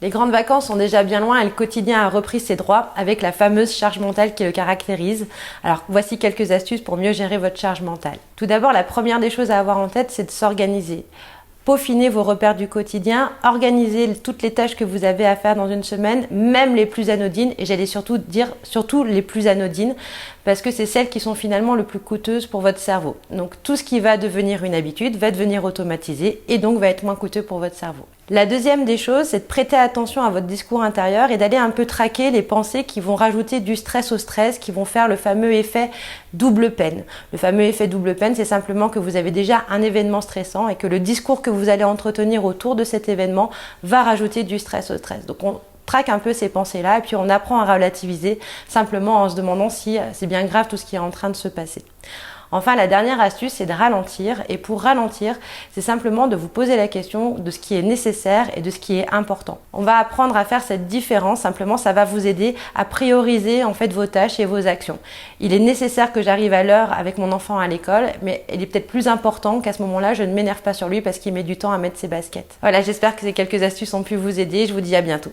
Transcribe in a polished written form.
Les grandes vacances sont déjà bien loin et le quotidien a repris ses droits avec la fameuse charge mentale qui le caractérise. Alors voici quelques astuces pour mieux gérer votre charge mentale. Tout d'abord, la première des choses à avoir en tête, c'est de s'organiser. Peaufiner vos repères du quotidien, organiser toutes les tâches que vous avez à faire dans une semaine, même les plus anodines, et j'allais surtout dire les plus anodines, parce que c'est celles qui sont finalement le plus coûteuses pour votre cerveau. Donc tout ce qui va devenir une habitude va devenir automatisé et donc va être moins coûteux pour votre cerveau. La deuxième des choses, c'est de prêter attention à votre discours intérieur et d'aller un peu traquer les pensées qui vont rajouter du stress au stress, qui vont faire le fameux effet double peine. Le fameux effet double peine, c'est simplement que vous avez déjà un événement stressant et que le discours que vous allez entretenir autour de cet événement va rajouter du stress au stress. Donc on traque un peu ces pensées-là et puis on apprend à relativiser simplement en se demandant si c'est bien grave tout ce qui est en train de se passer. Enfin, la dernière astuce, c'est de ralentir. Et pour ralentir, c'est simplement de vous poser la question de ce qui est nécessaire et de ce qui est important. On va apprendre à faire cette différence. Simplement, ça va vous aider à prioriser en fait vos tâches et vos actions. Il est nécessaire que j'arrive à l'heure avec mon enfant à l'école, mais il est peut-être plus important qu'à ce moment-là, je ne m'énerve pas sur lui parce qu'il met du temps à mettre ses baskets. Voilà, j'espère que ces quelques astuces ont pu vous aider. Je vous dis à bientôt.